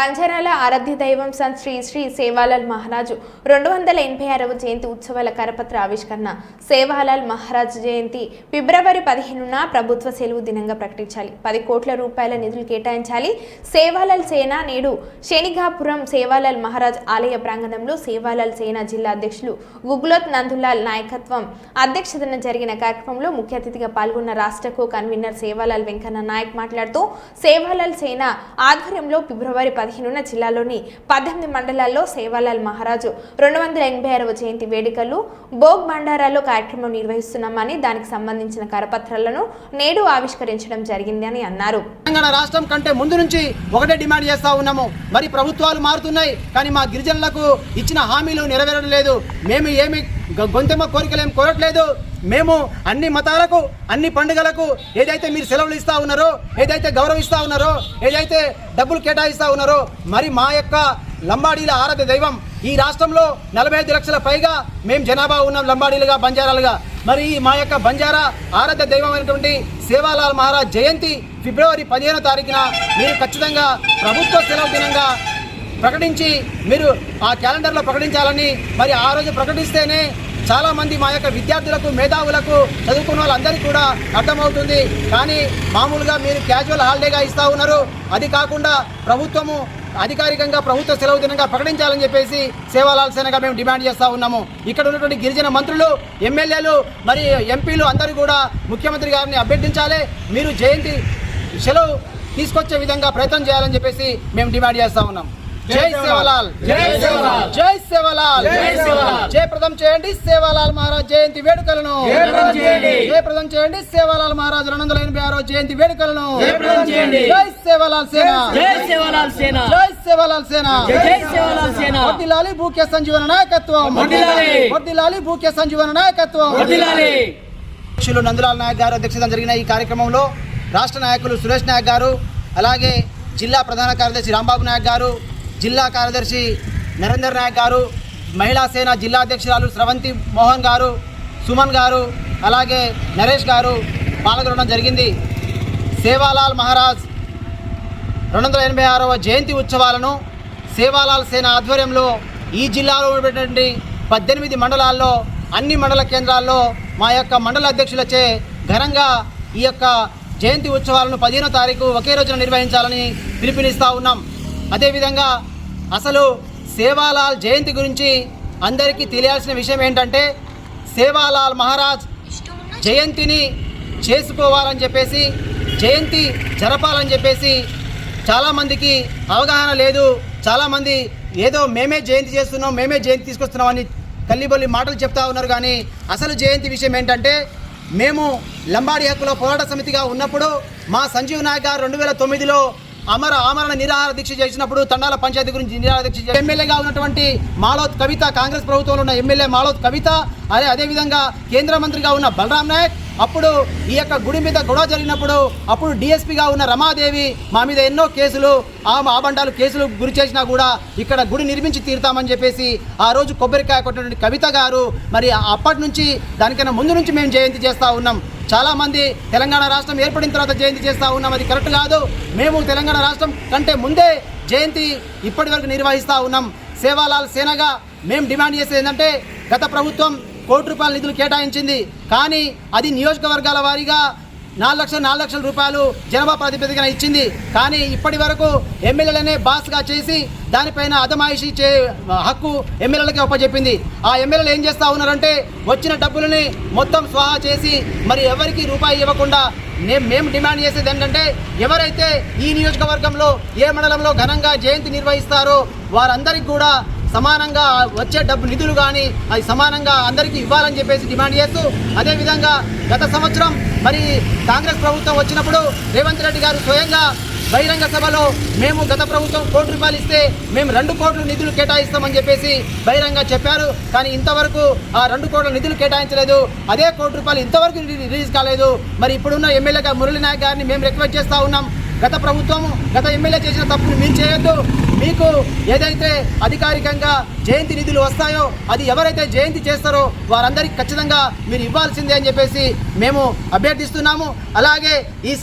బంజారాల ఆరాధ్య దైవం సంత్ శ్రీ శ్రీ సేవాలాల్ మహారాజు 286వ జయంతి ఉత్సవాల కరపత్ర ఆవిష్కరణ. సేవాలాల్ మహారాజ్ జయంతి ఫిబ్రవరి 15న ప్రభుత్వ సెలవు దినంగా ప్రకటించాలి. 10 కోట్ల రూపాయల నిధులు కేటాయించాలి. సేవాలాల్ సేన నేడు శనిగాపురం సేవాలాల్ మహారాజ్ ఆలయ ప్రాంగణంలో సేవాలాల్ సేన జిల్లా అధ్యక్షులు గుగ్లోత్ నందులాల్ నాయకత్వం అధ్యక్షతన జరిగిన కార్యక్రమంలో ముఖ్య అతిథిగా పాల్గొన్న రాష్ట్ర కో కన్వీనర్ సేవాలాల్ వెంకన్న నాయక్ మాట్లాడుతూ సేవాలాల్ సేన ఆధ్వర్యంలో ఫిబ్రవరి 15న జిల్లాలోని 18 మండలాల్లో సేవాలాల్ మహారాజు 286వ జయంతి వేడుకలు భోగ్ బండారాలో కార్యక్రమం నిర్వహిస్తున్నామని దానికి సంబంధించిన కరపత్రాలను నేడు ఆవిష్కరించడం జరిగిందని అన్నారు. తెలంగాణ రాష్ట్రం కంటే ముందు నుంచి ఒకటే డిమాండ్ చేస్తా ఉన్నాము. మరి ప్రభుత్వాలు మారుతున్నాయి కానీ మా గిరిజనులకు ఇచ్చిన హామీలు నెరవేరడం లేదు. మేము ఏమి గొంతెమ్మ కోరికలేం కోరట్లేదు. మేము అన్ని మతాలకు అన్ని పండుగలకు ఏదైతే మీరు సెలవులు ఇస్తా ఉన్నారో, ఏదైతే గౌరవిస్తూ ఉన్నారో, ఏదైతే డబ్బులు కేటాయిస్తూ ఉన్నారో, మరి మా యొక్క లంబాడీల ఆరాధ్య దైవం ఈ రాష్ట్రంలో 45 లక్షల పైగా మేము జనాభా ఉన్నాం లంబాడీలుగా బంజారాలుగా. మరి మా యొక్క బంజారా ఆరాధ్య దైవం అయినటువంటి సేవాలాల్ మహారాజ్ జయంతి ఫిబ్రవరి 15వ తారీఖున మీరు ఖచ్చితంగా ప్రభుత్వ సెలవు దినంగా ప్రకటించి మీరు ఆ క్యాలెండర్లో ప్రకటించాలని, మరి ఆ రోజు ప్రకటిస్తేనే చాలామంది మా యొక్క విద్యార్థులకు మేధావులకు చదువుకున్న వాళ్ళందరికీ కూడా అర్థమవుతుంది. కానీ మామూలుగా మీరు క్యాజువల్ హాలిడేగా ఇస్తూ ఉన్నారు. అది కాకుండా ప్రభుత్వము అధికారికంగా ప్రభుత్వ సెలవు దినంగా ప్రకటించాలని చెప్పేసి సేవాలాల్ సేనగా మేము డిమాండ్ చేస్తూ ఉన్నాము. ఇక్కడ ఉన్నటువంటి గిరిజన మంత్రులు, ఎమ్మెల్యేలు, మరి ఎంపీలు అందరూ కూడా ముఖ్యమంత్రి గారిని అభ్యర్థించాలి. మీరు జయంతి సెలవు తీసుకొచ్చే విధంగా ప్రయత్నం చేయాలని చెప్పేసి మేము డిమాండ్ చేస్తూ ఉన్నాం. జై సేవాలాల్, జై సేవాలాల్, జై సేవాలాల్, జై సేవాలాల్. జయప్రదం చేయండి సేవాలాల్ మహారాజ్ జయంతి వేడుకలను. జయప్రదం చేయండి సేవాలాల్ మహారాజ్ 286వ జయంతి వేడుకలను. జై సేవాలాల్ సేన, జై సేవాలాల్ సేన, జై సేవాలాల్ సేన, జై సేవాలాల్ సేన. వర్ధిల్లాలి భూక్య సంజీవన నాయకత్వం, వర్ధిల్లాలి భూక్య సంజీవన నాయకత్వం. అధ్యక్షులు నందులాల్ నాయక్ గారు అధ్యక్షతన జరిగిన ఈ కార్యక్రమంలో రాష్ట్ర నాయకులు సురేష్ నాయక్ గారు, అలాగే జిల్లా ప్రధాన కార్యదర్శి రాంబాబు నాయక్ గారు, జిల్లా కార్యదర్శి నరేందర్ నాయక్ గారు, మహిళా సేన జిల్లా అధ్యక్షురాలు స్రవంతి మోహన్ గారు, సుమన్ గారు, అలాగే నరేష్ గారు పాల్గొనడం జరిగింది. సేవాలాల్ మహారాజ్ 286వ జయంతి ఉత్సవాలను సేవాలాల్ సేన ఆధ్వర్యంలో ఈ జిల్లాలో ఉన్నటువంటి 18 మండలాల్లో అన్ని మండల కేంద్రాల్లో మా యొక్క మండల అధ్యక్షులచే ఘనంగా ఈ యొక్క జయంతి ఉత్సవాలను 15వ తారీఖు ఒకే రోజున నిర్వహించాలని పిలుపునిస్తూ ఉన్నాం. అదేవిధంగా అసలు సేవాలాల్ జయంతి గురించి అందరికీ తెలియాల్సిన విషయం ఏంటంటే, సేవాలాల్ మహారాజ్ జయంతిని చేసుకోవాలని చెప్పేసి, జయంతి జరపాలని చెప్పేసి చాలామందికి అవగాహన లేదు. చాలామంది ఏదో మేమే జయంతి చేస్తున్నాం, మేమే జయంతి తీసుకొస్తున్నాం అని కల్లిబొల్లి మాటలు చెప్తా ఉన్నారు. కానీ అసలు జయంతి విషయం ఏంటంటే, మేము లంబాడీ హక్కుల పోరాట సమితిగా ఉన్నప్పుడు మా సంజీవ్ నాయక్ గారు 2009లో ఆమరణ నిరాహార దీక్ష చేసినప్పుడు తండాల పంచాయతీ గురించి నిరాహార దీక్ష ఎమ్మెల్యేగా ఉన్నటువంటి మాలోత్ కవిత, కాంగ్రెస్ ప్రభుత్వంలో ఉన్న ఎమ్మెల్యే మాలోత్ కవిత, అదేవిధంగా కేంద్ర మంత్రిగా ఉన్న బలరాం నాయక్, అప్పుడు ఈ యొక్క గుడి మీద గొడవ జరిగినప్పుడు అప్పుడు డిఎస్పీగా ఉన్న రమాదేవి మా మీద ఎన్నో కేసులు ఆబండాలు కేసులు గురి చేసినా కూడా ఇక్కడ గుడి నిర్మించి తీరుతామని చెప్పేసి ఆ రోజు కొబ్బరికాయ కొట్టినటువంటి కవిత గారు, మరి అప్పటి నుంచి దానికన్నా ముందు నుంచి మేము జయంతి చేస్తూ ఉన్నాం. చాలామంది తెలంగాణ రాష్ట్రం ఏర్పడిన తర్వాత జయంతి చేస్తూ ఉన్నాం, అది కరెక్ట్ కాదు. మేము తెలంగాణ రాష్ట్రం కంటే ముందే జయంతి ఇప్పటి వరకు నిర్వహిస్తూ ఉన్నాం. సేవాలాల్ సేనగా మేము డిమాండ్ చేసేది ఏంటంటే, గత ప్రభుత్వం 1 కోటి రూపాయల నిధులు కేటాయించింది. కానీ అది నియోజకవర్గాల వారీగా 4 లక్షల రూపాయలు జనాభా ప్రాతిపదికన ఇచ్చింది. కానీ ఇప్పటి వరకు ఎమ్మెల్యేలనే బాస్గా చేసి దానిపైన అదమాయిషీ హక్కు ఎమ్మెల్యేలకి ఒప్పచెప్పింది. ఆ ఎమ్మెల్యేలు ఏం చేస్తూ ఉన్నారంటే, వచ్చిన డబ్బులని మొత్తం స్వాహా చేసి మరి ఎవరికి రూపాయి ఇవ్వకుండా మేము డిమాండ్ చేసేది ఏంటంటే, ఎవరైతే ఈ నియోజకవర్గంలో ఏ మండలంలో ఘనంగా జయంతి నిర్వహిస్తారో వారందరికీ కూడా సమానంగా వచ్చే నిధులు కానీ అది సమానంగా అందరికీ ఇవ్వాలని చెప్పేసి డిమాండ్ చేస్తూ, అదేవిధంగా గత సంవత్సరం మరి కాంగ్రెస్ ప్రభుత్వం వచ్చినప్పుడు రేవంత్ రెడ్డి గారు స్వయంగా బహిరంగ సభలో మేము గత ప్రభుత్వం 1 కోటి రూపాయలు ఇస్తే మేము 2 కోట్ల నిధులు కేటాయిస్తామని చెప్పేసి బహిరంగ చెప్పారు. కానీ ఇంతవరకు ఆ 2 కోట్ల నిధులు కేటాయించలేదు. అదే 1 కోటి రూపాయలు ఇంతవరకు రిలీజ్ కాలేదు. మరి ఇప్పుడున్న ఎమ్మెల్యేగా మురళీ నాయక్ గారిని మేము రిక్వెస్ట్ చేస్తూ ఉన్నాం, గత ప్రభుత్వం గత ఎమ్మెల్యే చేసిన తప్పును మీరు చేయొద్దు. మీకు ఏదైతే అధికారికంగా జయంతి నిధులు వస్తాయో అది ఎవరైతే జయంతి చేస్తారో వారందరికీ ఖచ్చితంగా మీరు ఇవ్వాల్సిందే అని చెప్పేసి మేము అభ్యర్థిస్తున్నాము. అలాగే ఈ